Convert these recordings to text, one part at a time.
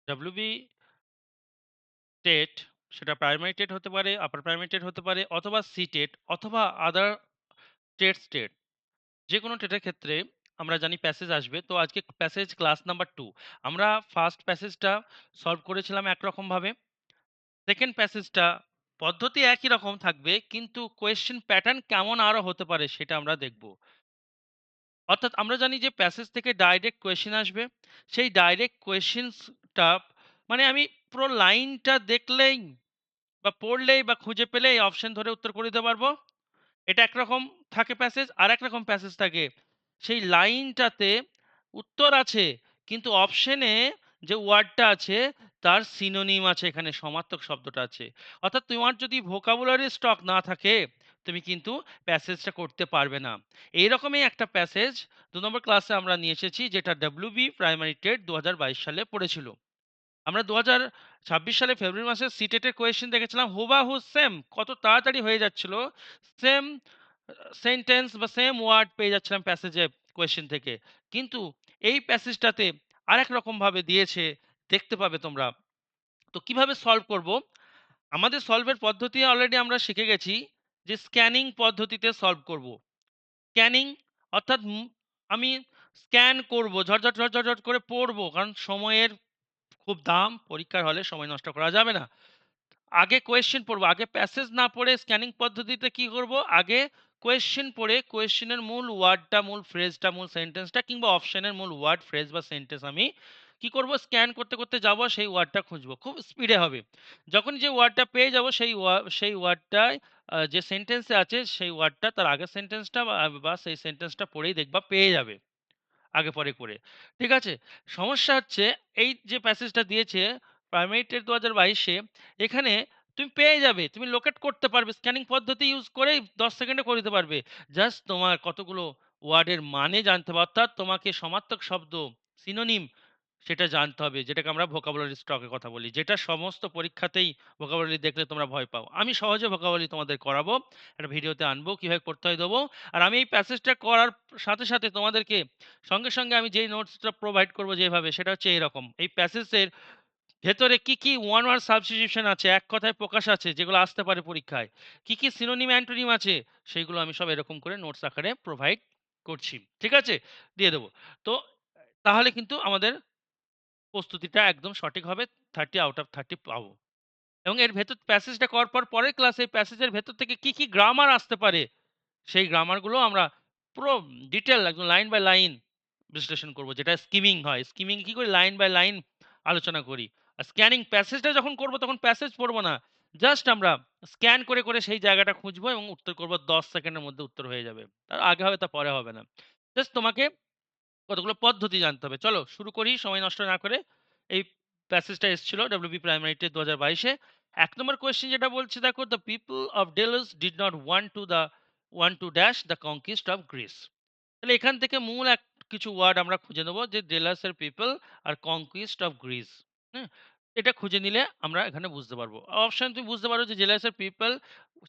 WB TET সেটা primary TET হতে পারে, আপার প্রাইমারি টেট হতে পারে অথবা সি-টেট অথবা আদার টেট। যেকোনো টেটের ক্ষেত্রে আমরা জানি প্যাসেজ আসবে। তো আজকে প্যাসেজ ক্লাস নাম্বার 2। আমরা ফার্স্ট প্যাসেজটা সলভ করেছিলাম একরকমভাবে। সেকেন্ড প্যাসেজটা পদ্ধতি একই রকম থাকবে কিন্তু কোয়েশ্চেন প্যাটার্ন কেমন আরো হতে পারে সেটা আমরা দেখব। অর্থাৎ আমরা জানি যে প্যাসেজ থেকে ডাইরেক্ট কোয়েশ্চেন আসবে। সেই ডাইরেক্ট কোয়েশ্চেনসটা মানে আমি পুরো লাইনটা দেখলেই বা পড়লেই বা খুঁজে পেলেই অপশন ধরে উত্তর করে দিতে পারবো। এটা একরকম থাকে প্যাসেজ। আরেক রকম প্যাসেজ থাকে সেই লাইনটাতে উত্তর আছে কিন্তু অপশনে যে ওয়ার্ডটা আছে তার সিনোনিম আছে, এখানে সমার্থক শব্দটা আছে। অর্থাৎ তোমার যদি ভোকাবুলারি স্টক না থাকে তুমি কিন্তু প্যাসেজটা করতে পারবে না। এইরকমই একটা প্যাসেজ ২ নম্বর ক্লাসে আমরা নিয়ে এসেছি যেটা ডব্লিউবি প্রাইমারি টেট ২০২২ সালে পড়েছিল। আমরা ২০২৬ সালে ফেব্রুয়ারি মাসে সিটেটের কোয়েশ্চেন দেখেছিলাম হুবাহু সেম, কত তাড়াতাড়ি হয়ে যাচ্ছিল। সেম সেন্টেন্স বা সেম ওয়ার্ড পেয়ে যাচ্ছিলাম প্যাসেজে কোয়েশ্চেন থেকে। কিন্তু এই প্যাসেজটাতে আরেক রকম ভাবে দিয়েছে, দেখতে পাবে তোমরা। তো কিভাবে সলভ করব? আমাদের সলভের পদ্ধতি অলরেডি আমরা শিখে গেছি যে স্ক্যানিং পদ্ধতিতে সলভ করব। স্ক্যানিং অর্থাৎ আমি স্ক্যান করব, ঝটঝট ঝটঝট ঝট করে পড়বো, কারণ সময়ের খুব দাম, পরীক্ষার হলে সময় নষ্ট করা যাবে না। আগে কোয়েশ্চেন পড়বো, আগে প্যাসেজ না পড়ে স্ক্যানিং পদ্ধতিতে কি করব, আগে কোয়েশ্চেন পড়ে কোয়েশ্চেনের মূল ওয়ার্ডটা, মূল ফ্রেজটা, মূল সেন্টেন্সটা কিংবা অপশনের মূল ওয়ার্ড ফ্রেজ বা সেন্টেন্স আমি কি করব, স্ক্যান করতে করতে যাব সেই ওয়ার্ডটা খুঁজবো, খুব স্পিডে হবে। যখন যে ওয়ার্ডটা পেয়ে যাব সেই ওয়ার্ডটায় যে সেন্টেন্সে আছে সেই ওয়ার্ডটা তার আগের সেন্টেন্সটা বা সেই সেন্টেন্সটা পড়েই দেখবা পেয়ে যাবে আগে পরে করে। ঠিক আছে? সমস্যা হচ্ছে এই যে প্যাসেজটা দিয়েছে প্রাইমারি টেট ২০২২ এ, এখানে তুমি পেয়ে যাবে। তুমি লোকেট করতে পারবে। স্ক্যানিং পদ্ধতি ইউজ করেই ১০ সেকেন্ডে করে দিতে পারবে। জাস্ট তোমার কতগুলো ওয়ার্ডের মানে জানতে হবে। অর্থাৎ তোমাকে সমার্থক শব্দ, সিনোনিম সেটা জানতে হবে। যেটাকে আমরা ভোকাবুলারি স্টক এর কথা বলি। যেটা সমস্ত পরীক্ষাতেই ভোকাবুলারি দেখলে তোমরা ভয় পাও। আমি সহজে ভোকাবুলারি তোমাদের করাবো। একটা ভিডিওতে আনবো, কিভাবে পড়তে হয় দেবো। আর আমি এই প্যাসেজটা করার সাথে, সাথে তোমাদেরকে সঙ্গে আমি যেই নোটসটা প্রোভাইড করব যেভাবে সেটা হচ্ছে এরকম। এই প্যাসেজের ভেতরে কি ওয়ান ওয়ার্ড সাবস্টিটিউশন আছে, এক কথায় প্রকাশ আছে যেগুলো আসতে পারে পরীক্ষায়। কি সিনোনিম, অ্যান্টোনিম আছে সেগুলো আমি সব এরকম করে নোটস আকারে প্রোভাইড করছি। ঠিক আছে? দিয়ে দেব। তো তাহলে কিন্তু আমাদের প্রস্তুতিটা একদম সঠিক হবে। 30 আউট অফ 30 পাবো। এবং এর ভেতর প্যাসেজটা করার পরের ক্লাসে এই প্যাসেজের ভেতর থেকে কি গ্রামার আসতে পারে সেই গ্রামারগুলো আমরা পুরো ডিটেইল একদম লাইন বাই লাইন বিশ্লেষণ করব, যেটা স্কিমিং হয়। স্কিমিং কি করি, লাইন বাই লাইন আলোচনা করি। আর স্ক্যানিং প্যাসেজটা যখন করব তখন প্যাসেজ পড়ব না। জাস্ট আমরা স্ক্যান করে সেই জায়গাটা খুঁজবো এবং উত্তর করব, ১০ সেকেন্ডের মধ্যে উত্তর হয়ে যাবে। তার আগে হবে, তার পরে হবে না। জাস্ট তোমাকে কতগুলো পদ্ধতি জানতে হবে। চলো শুরু করি সময় নষ্ট না করে। এই প্যাসেজটা এসেছিল ডব্লিউবি প্রাইমারি টেট ২০২২ এ। ১ নম্বর কোয়েশ্চেন যেটা বলছে দেখো, "the people of Delos did not want to dash the conquest of Greece." তাহলে এখান থেকে মূল কিছু ওয়ার্ড আমরা খুঁজে নেব যে ডেলাসের পিপল আর কনকুইস্ট অফ গ্রিস। হ্যাঁ? এটা খুঁজে নিলে আমরা এখানে বুঝতে পারবো। অপশন তুমি বুঝতে পারো যে জেলাসের পিপল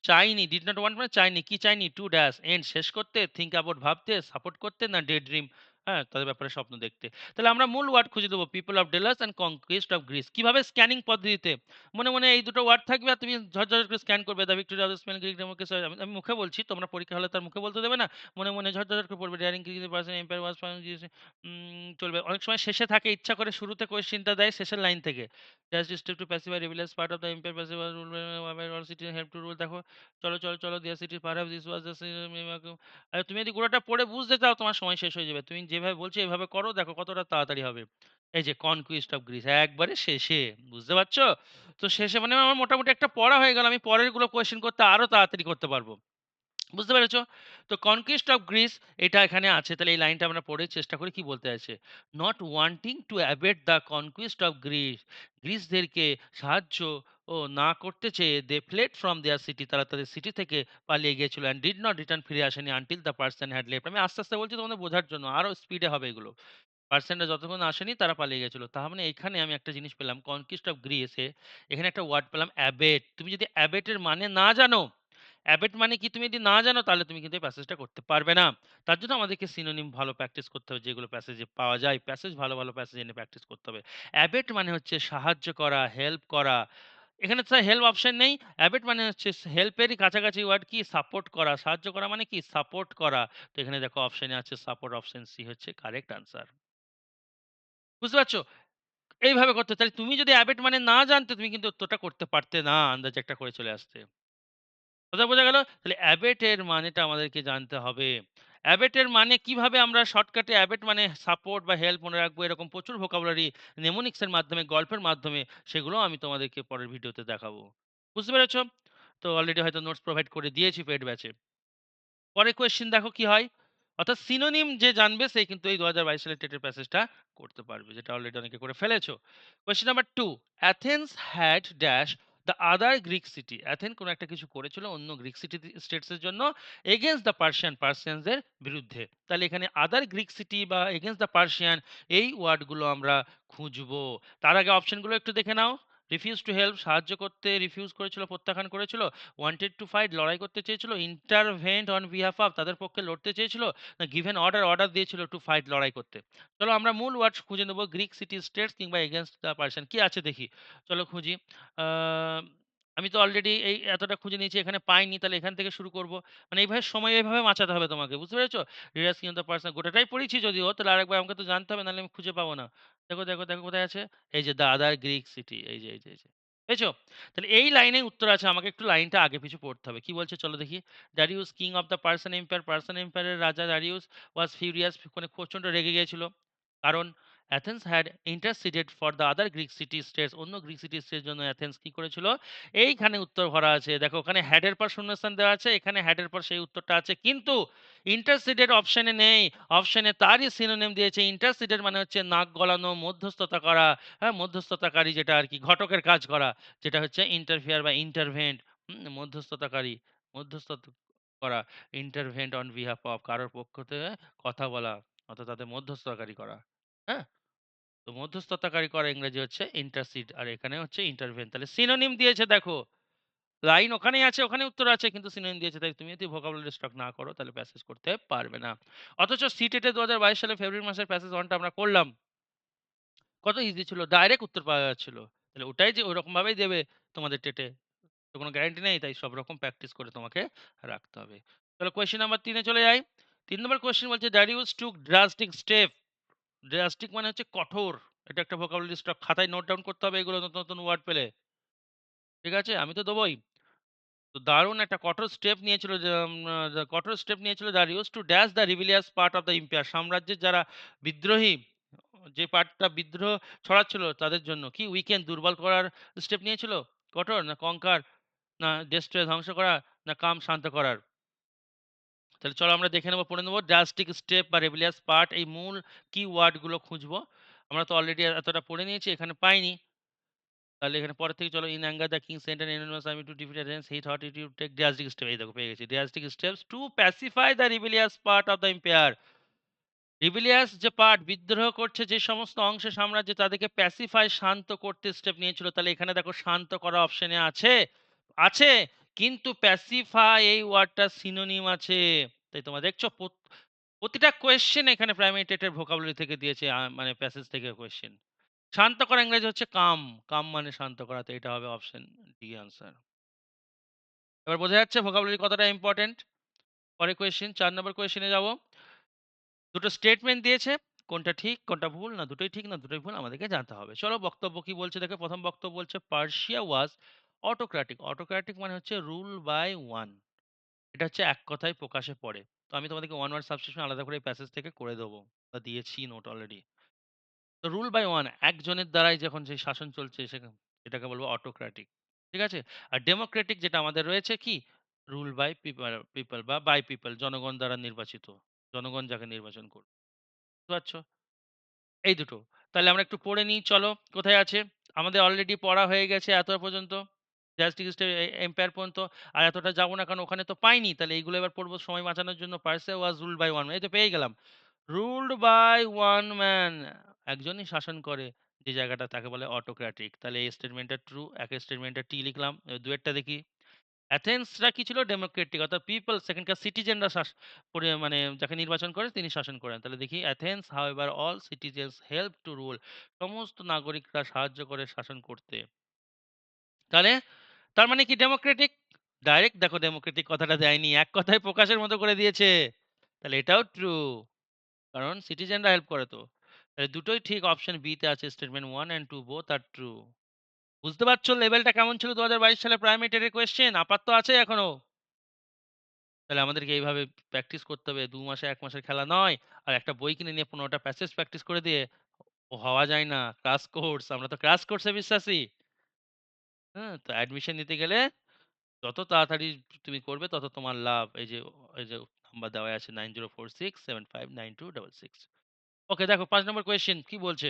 চাইনি, ডিড নট ওয়ান্ট মানে চাইনি, কি চাইনি, টু ড্যাশ এন্ড শেষ করতে, থিঙ্ক অ্যাবাউট ভাবতে, সাপোর্ট করতে, না ডে ড্রিম হ্যাঁ তাদের ব্যাপারে স্বপ্ন দেখতে। তাহলে আমরা মূল ওয়ার্ড খুঁজে দেবো, people of Dallas and কনকুইস্ট of Greece. কিভাবে, স্ক্যানিং পদ্ধতিতে মনে এই দুটো ওয়ার্ড থাকবে আর তুমি ঝরঝর করে স্ক্যান করবে। The Victoria of the Spain Greek democracy. আমি মুখে বলছি, তোমরা পরীক্ষা হলে তার মুখে বলতে দেবে না। মনে ঝরঝর করে পড়বে। ডেয়ারিং ক্রিকেট পারসন এম্পায়ার ওয়াজ চলবে। অনেক সময় শেষে থাকে, ইচ্ছা করে শুরুতে কোয়েশ্চেনটা দেয় শেষের লাইন থেকে। Dash step to pacify rebellious part of the empire pacify rule all city help to rule. দেখো, চলো there city perhaps this was the তুমি যদি গোড়াটা পড়ে বুঝতে চাও তোমার সময় শেষ হয়ে যাবে। তুমি যেভাবে বলছো এভাবে করো, দেখো কতটা তাড়াতাড়ি হবে। এই যে কনকুইস্ট অফ গ্রিস একবারে শেষে, বুঝতে পারছো? তো শেষে মানে আমার মোটামুটি একটা পড়া হয়ে গেল। আমি পরের গুলো কোয়েশ্চেন করতে আরো তাড়াতাড়ি করতে পারবো। বুঝতে পেরেছো? তো কনকুইস্ট অফ গ্রিস এটা এখানে আছে। তাহলে এই লাইনটা আমরা পড়ে চেষ্টা করি কি বলতে আছে। Not wanting to abet the conquest of Greece. গ্রিসদেরকে সাহায্য না করতে চেয়ে they fled from their city, তারা তাদের সিটি থেকে পালিয়ে গিয়েছিল, অ্যান্ড ডিড নট রিটার্ন, ফিরে আসেনি, until the person had left. আমি আস্তে বলছি তোমাদের বোঝার জন্য, আরো স্পিডে হবে এগুলো। পার্সনরা যতক্ষণ আসেনি তারা পালিয়ে গেছিল। তার মানে এখানে আমি একটা জিনিস পেলাম, কনকিস্ট অফ গ্রিস এ এখানে একটা ওয়ার্ড পেলাম অ্যাবেট। তুমি যদি অ্যাবেট এর মানে না জানো, অ্যাবেট মানে কি তুমি যদি না জানো তাহলে তুমি কিন্তু এই প্যাসেজটা করতে পারবে না। তার জন্য আমাদেরকে সিনোনিম ভালো প্র্যাকটিস করতে হবে যেগুলো প্যাসেজে পাওয়া যায়। প্যাসেজ ভালো, ভালো প্যাসেজ এনে প্র্যাকটিস করতে হবে। অ্যাবেট মানে হচ্ছে সাহায্য করা, হেল্প করা। এখানে তো হেল্প অপশন নেই। অ্যাবেট মানে হচ্ছে হেল্পেরই কাছাকাছি ওয়ার্ড কি সাপোর্ট করা। সাহায্য করা মানে কি সাপোর্ট করা। তো এখানে দেখো অপশনে আছে সাপোর্ট, অপশন সি হচ্ছে কারেক্ট আনসার। বুঝতে পারছো? এইভাবে করতে তাহলে তুমি যদি অ্যাবেট মানে না জানতে তুমি কিন্তু উত্তরটা করতে পারতে না। আন্দাজে একটা করে চলে আসতে। কথা বোঝা গেল? তাহলে অ্যাবেট এর মানেটা আমাদেরকে জানতে হবে। অ্যাবেট এর মানে কিভাবে আমরা শর্টকাটে অ্যাবেট মানে সাপোর্ট বা হেল্প মনে রাখবো এরকম প্রচুর ভোকাবুলারি নেমোনিক্স এর মাধ্যমে, গল্পের মাধ্যমে সেগুলো আমি তোমাদেরকে পরের ভিডিওতে দেখাবো। বুঝতে পেরেছ? তো অলরেডি হয়তো নোটস প্রোভাইড করে দিয়েছি পেইড ব্যাচে। পরের কোয়েশ্চেন দেখো কি হয়? অর্থাৎ সিনোনিম যে জানবে সে কিন্তু এই ২০২২ সালের টেটের প্যাসেজটা করতে পারবে। যেটা অলরেডি অনেকে করে ফেলেছো। Question number 2 Athens had dash the other Greek city. Athens কোন একটা কিছু করেছিল অন্য গ্রিক সিটি স্টেটস এর জন্য এগেইনস্ট দ্য পার্সিয়ান পার্সিয়ানস এর বিরুদ্ধে। তাহলে এখানে আদার গ্রিক সিটি বা এগেইনস্ট দ্য পার্সিয়ান এই ওয়ার্ডগুলো আমরা খুঁজবো। তার আগে অপশনগুলো একটু দেখে নাও। রিফিউজ টু হেল্প সাহায্য করতে রিফিউজ করেছিল, প্রত্যাখ্যান করেছিল। ওয়ান্টেড টু ফাইট লড়াই করতে চেয়েছিল, ইন্টারভেন্ট অন বিহাফ অফ তাদের পক্ষে লড়তে চেয়েছিল, না গিভেন অর্ডার অর্ডার দিয়েছিল টু ফাইট লড়াই করতে। চলো আমরা মূল ওয়ার্ড খুঁজে নেব গ্রিক সিটি স্টেটস কিংবা এগেনস্ট দ্য পার্সন কি আছে দেখি। চলো খুঁজি। আহ, আমি তো অলরেডি এই এতটা খুঁজে নিয়েছি এখানে পাইনি তাহলে এখান থেকে শুরু করব। মানে এইভাবে সময় এইভাবে মাচাতে হবে তোমাকে বুঝতে পেরেছো। রিডার্স কিং দ্য পার্সন গোটাটাই পড়েছি যদিও তাহলে আরেকবার আমাকে তো জানতে হবে নাহলে আমি খুঁজে পাবো না। দেখো দেখো দেখো কোথায় আছে। এই যে দ্য আদার গ্রিক সিটি এই যে পেয়েছো? তাহলে এই লাইনে উত্তর আছে আমাকে একটু লাইনটা আগে পিছু পড়তে হবে। কি বলছে চলো দেখি। Darius king of the Persian empire, Persian এম্পায়ারের রাজা দারিউস ওয়াজ ফিউরিয়াস মানে প্রচন্ড রেগে গিয়েছিল। কারণ Athens had interceded for the other Greek city states অন্য গ্রিক সিটি স্টেটের জন্য অ্যাথেন্স কি করেছিল। এইখানে উত্তর ভরা আছে দেখো ওখানে হ্যাডের পর শূন্যস্থান দেওয়া আছে এখানে হ্যাডের পর সেই উত্তরটা আছে কিন্তু ইন্টারসিডেড অপশনে নেই। অপশনে তারই সিনোনিম দিয়েছে ইন্টারসিডেড মানে হচ্ছে নাক গলানো মধ্যস্থতা করা। হ্যাঁ মধ্যস্থতাকারী যেটা আর কি ঘটকের কাজ করা যেটা হচ্ছে ইন্টারফেয়ার বা ইন্টারভেন্ট মধ্যস্থতাকারী মধ্যস্থতা করা ইন্টারভেন্ট অন বিহাফ অফ কারোর পক্ষ থেকে কথা বলা অর্থাৎ তাদের মধ্যস্থতাকারী করা। হ্যাঁ তো মধ্যস্থতাকারী করা ইংরেজি হচ্ছে ইন্টারসিড আর এখানে হচ্ছে ইন্টারভেন তাহলে সিনোনিম দিয়েছে দেখো লাইন ওখানেই আছে ওখানে উত্তর আছে কিন্তু সিনোনিম দিয়েছে তাই তুমি যদি ভোকাবুলারি স্টক না করো তাহলে প্যাসেজ করতে পারবে না। অথচ সিটেটে ২০২২ সালে ফেব্রুয়ারি মাসের প্যাসেজ ওয়ানটা আমরা করলাম কত ইজি ছিল ডাইরেক্ট উত্তর পাওয়া যাচ্ছিল। তাহলে ওটাই যে ওরকম ভাবেই দেবে তোমাদের টেটে তো কোনো গ্যারান্টি নেই তাই সব রকম প্র্যাকটিস করে তোমাকে রাখতে হবে। তাহলে কোয়েশ্চেন নাম্বার ৩ এ চলে যাই। ৩ নম্বর কোয়েশ্চেন বলছে ড্যারিউস টুক ড্রাস্টিক স্টেপ। ড্রাস্টিক মানে হচ্ছে কঠোর। এটা একটা ভোকাবুলারি স্টক খাতায় নোট ডাউন করতে হবে এগুলো নতুন, নতুন ওয়ার্ড পেলে। ঠিক আছে? আমি তো দেবই। তো দারুণ একটা কঠোর স্টেপ নিয়েছিল যে কঠোর স্টেপ নিয়েছিল Darius to dash the rebellious part of the empire সাম্রাজ্যের যারা বিদ্রোহী যে পার্টটা বিদ্রোহ ছড়াচ্ছিল তাদের জন্য কি উইকেন্ড দুর্বল করার স্টেপ নিয়েছিল? কঠোর না কঙ্কার না ডেস্ট্রয় ধ্বংস করা না কাম শান্ত করার? তাহলে চলো আমরা দেখে নেব পড়ে নেব ড্রাস্টিক স্টেপ বা রেবেলিয়াস পার্ট এই মূল কি ওয়ার্ড গুলো খুঁজবো। আমরা তো অলরেডি এতটা পড়ে নিয়েছি এখানে পাইনি। তাহলে এখানে পরের থেকে চলো in anger the king sent an enormous army to defeat Athens he thought it would take drastic step এই দেখো পেয়ে গেছি drastic steps to pacify the rebellious part of the empire. Rebellious যে পার্ট বিদ্রোহ করছে যে সমস্ত অংশে সাম্রাজ্যে তাদেরকে প্যাসিফাই শান্ত করতে স্টেপ নিয়েছিল তাহলে এখানে দেখো শান্ত করা অপশনে আছে আছে কিন্তু প্যাসিফাই এই ওয়ার্ডটা সিনোনিম আছে। তাই তোমরা দেখছো প্রতিটা কোয়েশ্চেন এখানে প্রাইমারি টেটের ভোকাবুলারি থেকে দিয়েছে মানে প্যাসেজ থেকে কোয়েশ্চেন। শান্ত করা ইংরেজি হচ্ছে কাম। কাম মানে শান্ত করা। তো এটা হবে অপশন ডি আনসার। এবার বোঝা যাচ্ছে ভোকাবুলারি কতটা ইম্পোর্টেন্ট। পরের কোয়েশ্চেন ৪ নম্বর কোয়েশ্চেনে যাব। দুটো স্টেটমেন্ট দিয়েছে। কোনটা ঠিক, কোনটা ভুল না দুটোই ঠিক না দুটোই ভুল আমাদেরকে জানতে হবে। চলো বক্তব্য কি বলছে দেখো। প্রথম বক্তব্য বলছে পার্সিয়া ওয়াজ অটোক্র্যাটিক। অটোক্র্যাটিক মানে হচ্ছে রুল বাই ওয়ান। এটা হচ্ছে এক কথায় প্রকাশে পড়ে। তো আমি তোমাদেরকে ওয়ান ওয়ার্ড সাবস্টিটিউশন আলাদা করে এই প্যাসেজ থেকে করে দেবো। বা দিয়েছি নোট অলরেডি। তো রুল বাই ওয়ান একজনের দ্বারাই যখন সেই শাসন চলছে এটাকে বলবো অটোক্র্যাটিক। ঠিক আছে? আর ডেমোক্রেটিক যেটা আমাদের রয়েছে কি রুল বাই পিপল পিপল বা বাই পিপল জনগণ দ্বারা নির্বাচিত। জনগণ যাকে নির্বাচন করবে। বুঝতে পারছো? এই দুটো। তাহলে আমরা একটু পড়ে নিই চলো। কোথায় আছে? আমাদের অলরেডি পড়া হয়ে গেছে এত পর্যন্ত। জাস্টিস এম্পায়ার পর্যন্ত। আর এতটা যাবো না কারণ ওখানে তো পাইনি। তাহলে এইগুলো এবার পড়বো সময় বাঁচানোর জন্য। Persia was ruled by one এই তো পেয়ে গেলাম। রুলড বাই ওয়ান ম্যান একজনই শাসন করে যে জায়গাটা তাকে বলে অটোক্র্যাটিক। তাহলে এই স্টেটমেন্টটা ট্রু। এক স্টেটমেন্টটা টি লিখলাম। এবার দুয়েরটা দেখি। অ্যাথেন্সরা কি ছিল? ডেমোক্রেটিক অর্থাৎ পিপল সেখানকার সিটিজেনরা মানে যাকে নির্বাচন করে তিনি শাসন করেন। তাহলে দেখি Athens however all citizens help to rule. সমস্ত নাগরিকরা সাহায্য করে শাসন করতে। তাহলে তার মানে কি ডেমোক্রেটিক? ডাইরেক্ট দেখো ডেমোক্রেটিক কথাটা দেয়নি। এক কথায় প্রকাশের মতো করে দিয়েছে। তাহলে এটাও ট্রু। কারণ সিটিজেনরা হেল্প করে তো। তাহলে দুটোই ঠিক অপশন বি তে আছে statement 1 and 2 both are true. বুঝতে পারছো লেভেলটা কেমন ছিল ২০২২ সালে প্রাইমারি টেটের কোয়েশ্চেন? আপাত তো আছে এখনো। তাহলে আমাদেরকে এইভাবে প্র্যাকটিস করতে হবে। ২ মাসে ১ মাসের খেলা নয়। আর একটা বই কিনে নিয়ে ১৫ টা প্যাসেজ প্র্যাকটিস করে দিয়ে হওয়া যায় না। Crush course. আমরা তো ক্রাশ কোর্সে বিশ্বাসী। হ্যাঁ? তো অ্যাডমিশন নিতে গেলে যত তাড়াতাড়ি তুমি করবে তত তোমার লাভ। এই যে নাম্বার দেওয়া আছে 9046759266। ওকে দেখো ৫ নম্বর কোয়েশ্চেন কি বলছে?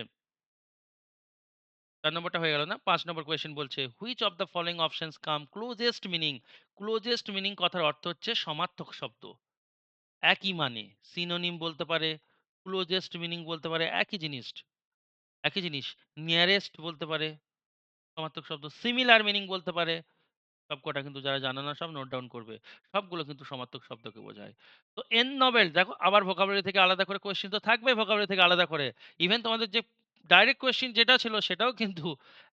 ৪ নম্বরটা হয়ে গেল না? ৫ নম্বর কোয়েশ্চেন বলছে, "which of the following options come closest meaning?" Closest meaning কথার অর্থ হচ্ছে সমার্থক শব্দ। একই মানে। সিনোনিম বলতে পারে, ক্লোজেস্ট মিনিং বলতে পারে একই জিনিস। নিয়ারেস্ট বলতে পারে সমার্থক শব্দ। সিমিলার মিনিং বলতে পারে। সবকটা কিন্তু যারা জানে না সব নোট ডাউন করবে। সবগুলো কিন্তু সমার্থক শব্দকে বোঝায়। তো এন নোবেল দেখো আবার ভোকাবুলারি থেকে আলাদা করে কোয়েশ্চেন তো থাকবেই ভোকাবুলারি থেকে আলাদা করে। ইভেন তোমাদের যে ডাইরেক্ট কোয়েশ্চেন যেটা ছিল সেটাও কিন্তু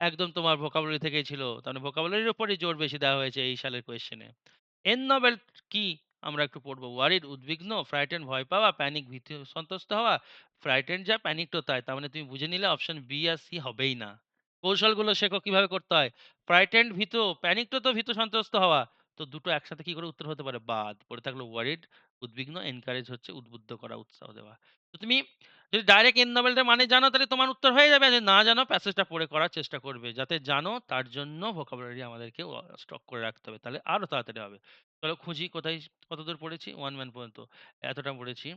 একদম তোমার ভোকাবুলারি থেকেই ছিল। তার মানে ভোকাবুলারির উপরই জোর বেশি দেওয়া হয়েছে এই সালের কোয়েশ্চেনে। এন নোবেল কি? আমরা একটু পড়বো। ওয়ারিড উদ্বিগ্ন, ফ্রাইটেন ভয় পাওয়া, প্যানিক ভীতি সন্ত্রস্ত হওয়া। ফ্রাইটেন যা প্যানিক তো তাই। তার মানে তুমি বুঝে নিলে অপশন বি আর সি হবেই না। কৌশলগুলো শেখো কিভাবে করতে হয়। ফ্রাইটেন্ড ভীত, প্যানিক তো ভীত সন্ত্রস্ত হওয়া। তো দুটো একসাথে কি করে উত্তর হতে পারে? বাদ। পড়ে থাকলো ওয়ারিড, উদ্বিগ্ন, এনকারেজ হচ্ছে উদ্বুদ্ধ করা, উৎসাহ দেওয়া। তো তুমি যদি ডাইরেক্ট এন নোবেলটার মানে জানো তাহলে তোমার উত্তর হয়ে যাবে। আর যদি না জানো প্যাসেজটা পড়ে করার চেষ্টা করবে। যাতে জানো তার জন্য ভোকাবুলারি আমাদেরকে স্টক করে রাখতে হবে। তাহলে আরো তাড়াতাড়ি হবে। চলো খুঁজি কোথায় কতদূর পড়েছি? 1 ম্যান পর্যন্ত। এতটা পড়েছি।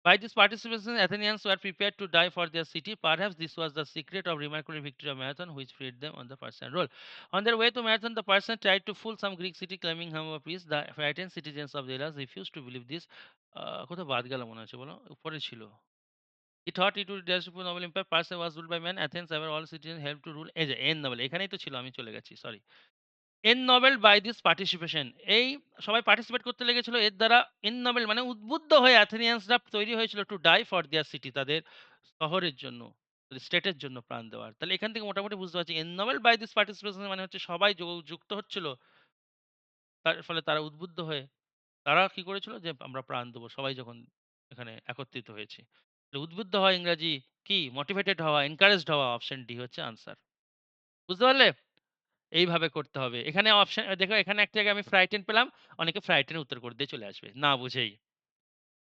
By this participation, Athenians were prepared to die for their city. Perhaps this was the secret of remarkable victory of Marathon, which freed them on the Persian role. On their way to Marathon, the Persians tried to fool some Greek city, claiming him a priest. The frightened citizens of Delos refused to believe this. কোথাও বাদ গেল মনে হচ্ছে বলো উপরে ছিল he thought it would dash upon noble empire. Persia was ruled by men. Athens ever all citizens helped to rule. এই যে এন নোবেল এখানেই তো ছিল আমি চলে গেছি sorry ennobled by this participation এই সবাই পার্টিসিপেট করতে লেগেছিল এর দ্বারা এন নোবেল মানে উদ্বুদ্ধ হয়ে অ্যাথেনিয়ানসরা তৈরি হয়েছিল to die for their city তাদের শহরের জন্য স্টেটের জন্য প্রাণ দেওয়ার তাহলে এখান থেকে মোটামুটি বুঝতে পারছি ennobled by this participation মানে হচ্ছে সবাই যুক্ত হচ্ছিল তার ফলে তারা উদ্বুদ্ধ হয়ে তারা কি করেছিল যে আমরা প্রাণ দেবো সবাই যখন এখানে একত্রিত হয়েছে তাহলে উদ্বুদ্ধ হওয়া ইংরাজি কি মোটিভেটেড হওয়া এনকারেজড হওয়া অপশন ডি হচ্ছে আনসার বুঝতে পারলে এইভাবে করতে হবে। এখানে অপশন দেখো এখানে একটা জায়গায় আমি ফ্রাইটেন পেলাম। অনেকে ফ্রাইটেন উত্তর করে দিয়ে চলে আসবে। না বুঝেই।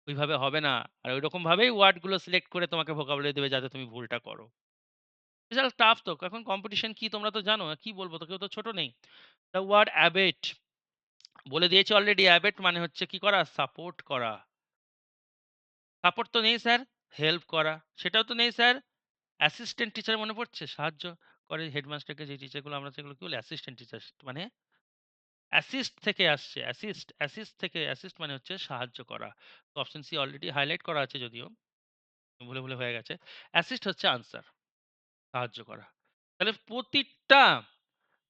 ওইভাবে হবে না। আর ঐরকম ভাবেই ওয়ার্ড গুলো সিলেক্ট করে তোমাকে ভোকাবুলারি দেবে যাতে তুমি ভুলটা করো। বিশাল টাফ তো। এখন কম্পিটিশন কি তোমরা তো জানো। কি বলবো তো কেউ তো ছোট নেই। দ্যা ওয়ার্ড অ্যাবেট বলে দিয়েছি অলরেডি অ্যাবেট মানে হচ্ছে কি করা? সাপোর্ট করা। সাপোর্ট তো নেই স্যার। হেল্প করা। সেটাও তো নেই স্যার। অ্যাসিস্ট্যান্ট টিচার মনে পড়ছে? সাহায্য করে হেডমাস্টারকে যে টিচার গুলো আমরা সেগুলো কি বলি? অ্যাসিস্ট্যান্ট টিচার মানে অ্যাসিস্ট থেকে আসছে। অ্যাসিস্ট থেকে অ্যাসিস্ট মানে হচ্ছে সাহায্য করা। তো অপশন সি অলরেডি হাইলাইট করা আছে যদিও। ভুলে হয়ে গেছে। অ্যাসিস্ট হচ্ছে আনসার। সাহায্য করা। তাহলে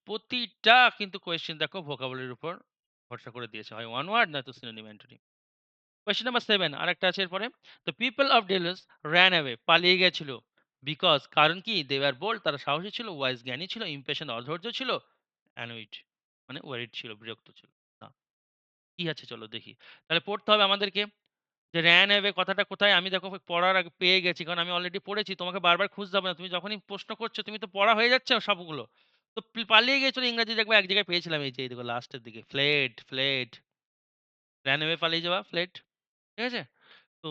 প্রতিটা কিন্তু কোয়েশ্চেন দেখো ভোকাবুলারির উপর ভরসা করে দিয়েছে। হয় ওয়ান ওয়ার্ড নয়তো সিনোনিম অ্যান্টোনিম। কোয়েশ্চেন নাম্বার 7 আরেকটা আছে এরপরে। The people of deals ran away পালিয়ে গেছিল। বিকজ কারণ কি? দে ওয়ার বোল্ড তারা সাহসী ছিল, ওয়াইজ জ্ঞানী ছিল, ইমপেশেন্ট অধৈর্য ছিল, অ্যানয়েড মানে ওয়ারিড ছিল, বিরক্ত ছিল। না। কি আছে চলো দেখি। তাহলে পড়তে হবে আমাদেরকে যে ran away কথাটা কোথায়? আমি দেখো পড়ার আগে পেয়ে গেছি। কারণ আমি অলরেডি পড়েছি। তোমাকে বারবার খুঁজতে হবে না। তুমি যখনই প্রশ্ন করছো তুমি তো পড়া হয়ে যাচ্ছে সবগুলো। তো পালিয়ে গিয়েছিল ইংরেজি দেখবে এক জায়গায় পেয়েছিলাম এই দেখো লাস্টের দিকে। ফ্লেড ran away পালিয়ে যাওয়া ফ্লেড। ঠিক আছে? তো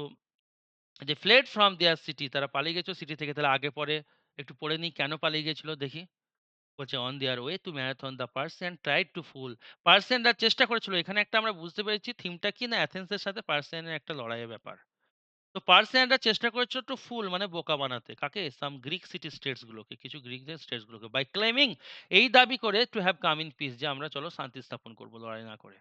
যে ফ্লেড ফ্রম দেয়ার সিটি তারা পালিয়ে গেছিল সিটি থেকে তাহলে আগে পরে একটু পড়ে নিই কেন পালিয়ে গেছিল দেখি। বলছে on their way to Marathon the Persian tried to fool পার্সিয়ানরা চেষ্টা করেছিল এখানে একটা আমরা বুঝতে পেরেছি থিমটা কি না অ্যাথেন্সের সাথে পার্সিয়ানের একটা লড়াইয়ের ব্যাপার তো পার্সিয়ানরা চেষ্টা করেছিল টু ফুল মানে বোকা বানাতে কাকে সাম গ্রিক সিটি স্টেটস গুলোকে কিছু গ্রিকদের স্টেটস গুলোকে বাই ক্লেমিং এই দাবি করে to have come in peace যে আমরা চলো শান্তি স্থাপন করবো লড়াই না করে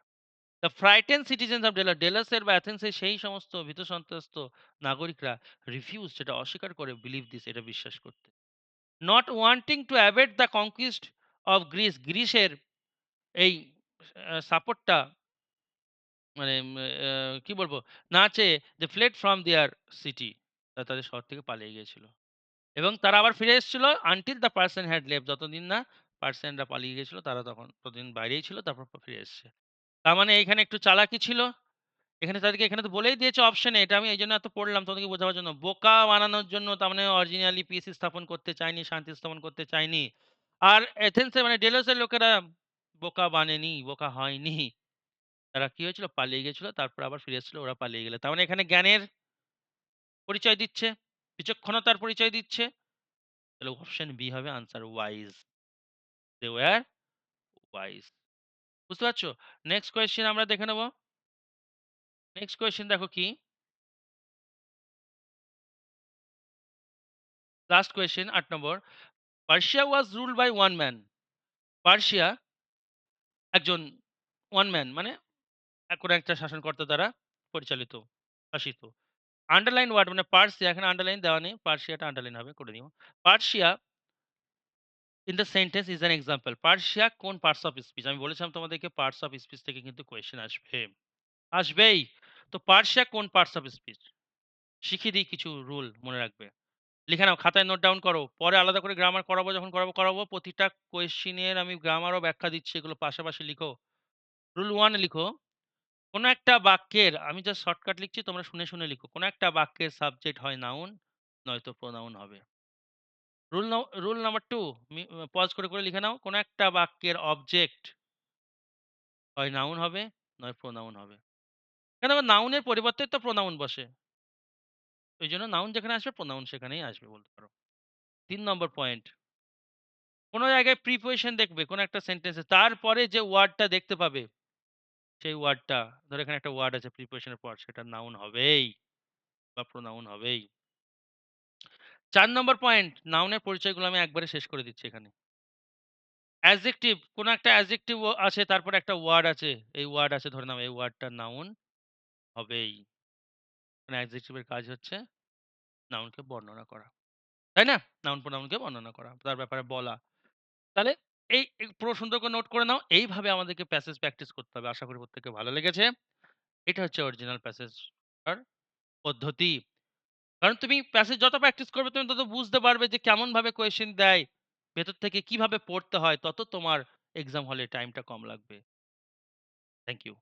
দ্য ফ্রাইটেন সিটিজেন্স অফ ডেলাসের বা অ্যাথেন্সের সেই সমস্ত ভীত সন্ত্রস্ত নাগরিকরা রিফিউজ সেটা অস্বীকার করে বিলিভ দিস এটা বিশ্বাস করতে not wanting to avoid the conquest of গ্রিসের এই সাপোর্টটা মানে কি বলবো? না চেয়ে যে fled from their city তারা তাদের শহর থেকে পালিয়ে গিয়েছিল। এবং তারা আবার ফিরে এসেছিল until the person had left যতদিন না পার্সনরা পালিয়ে গিয়েছিল তারা ততদিন বাইরেই ছিল তারপর ফিরে এসছে। তার মানে এখানে একটু চালাকি ছিল। এখানে তাদেরকে এখানে তো বলেই দিয়েছে অপশনে এটা আমি এইজন্য এত পড়লাম তোমাদেরকে বোঝাবার জন্য। বোকা বানানোর জন্য তার মানে অরিজিনালি পিস স্থাপন করতে চায়নি, শান্তি স্থাপন করতে চায়নি। আর এথেন্সের মানে ডেলোসের লোকেরা বোকা বানেনি, বোকা হয়নি। তারা কি হয়েছিল? পালিয়ে গিয়েছিল। তারপর আবার ফিরে এসেছিল ওরা পালিয়ে গেলে। তার মানে এখানে জ্ঞানের পরিচয় দিচ্ছে, বিচক্ষণতার পরিচয় দিচ্ছে। তাহলে অপশন বি হবে answer wise. They were wise. বুঝতে পারছো? নেক্সট কোয়েশ্চেন আমরা দেখে নেব। নেক্সট কোয়েশ্চেন দেখো কি? লাস্ট কোয়েশ্চেন ৮ নম্বর। Persia was ruled by one man. Persia একজন ওয়ান ম্যান মানে কোনো একটা শাসনকর্তা দ্বারা পরিচালিত, শাসিত। আন্ডারলাইন ওয়ার্ড মানে পার্সিয়া এখানে আন্ডারলাইন দেওয়া নেই। পার্সিয়াটা আন্ডারলাইন হবে করে দিও। Persia in the sentence is an example. Persia কোন পার্টস অফ স্পিচ? আমি বলেছিলাম তোমাদেরকে পার্টস অফ স্পিচ থেকে কিন্তু কোয়েশ্চেন আসবে। আসবেই। তো পার্সিয়া কোন পার্টস অফ স্পিচ? শিখিয়ে দিই কিছু রুল মনে রাখবে। লিখে নাও, খাতায় নোট ডাউন করো। পরে আলাদা করে গ্রামার করাবো যখন করাবো প্রতিটা কোয়েশ্চেনের আমি গ্রামারও ব্যাখ্যা দিচ্ছি এগুলো পাশাপাশি লিখো। রুল 1 এ লিখো, কোন একটা বাক্যের আমি জাস্ট শর্টকাট লিখছি তোমরা শুনে, শুনে লিখো। কোন একটা বাক্যের সাবজেক্ট হয় নাউন নয়তো প্রোনাউন হবে। রুল নাম্বার 2 পজ করে লিখে নাও। কোন একটা বাক্যের অবজেক্ট হয় নাউন হবে নয় প্রোনাউন হবে। কেন আবার নাউনের পরিবর্তে তো প্রোনাউন বসে। এইজন্য নাউন যেখানে আসবে প্রোনাউন সেখানেই আসবে বলতে পারো। ৩ নম্বর পয়েন্ট। কোন জায়গায় প্রিপোজিশন দেখবে কোন একটা সেন্টেন্সে তারপরে যে ওয়ার্ডটা দেখতে পাবে সেই ওয়ার্ডটা ধরো এখানে একটা ওয়ার্ড আছে প্রিপোজিশনের পর সেটা নাউন হবেই বা প্রোনাউন হবেই। ৪ নম্বর পয়েন্ট নাউনের পরিচয়গুলো আমি একবারে শেষ করে দিচ্ছি এখানে। অ্যাডজেক্টিভ কোন একটা অ্যাডজেক্টিভ আছে তারপরে একটা ওয়ার্ড আছে। এই ওয়ার্ড আছে ধরে নাও এই ওয়ার্ডটা নাউন হবেই। মানে অ্যাডজেক্টিভ এর কাজ হচ্ছে নাউনকে বর্ণনা করা। তাই না? নাউন প্রোনাউনকে বর্ণনা করা, তার ব্যাপারে বলা। তাহলে এই পুরো সুন্দর করে নোট করে নাও। এইভাবে আমাদেরকে প্যাসেজ প্র্যাকটিস করতে হবে। আশা করি প্রত্যেকের ভালো লেগেছে। এটা হচ্ছে অরিজিনাল প্যাসেজ আর পদ্ধতি। কারণ তুমি প্যাসেজ যত প্র্যাকটিস করবে তুমি তত বুঝতে পারবে যে কেমনভাবে কোয়েশ্চেন দেয়, ভেতর থেকে কিভাবে পড়তে হয় তত তোমার এক্সাম হলে টাইমটা কম লাগবে। Thank you.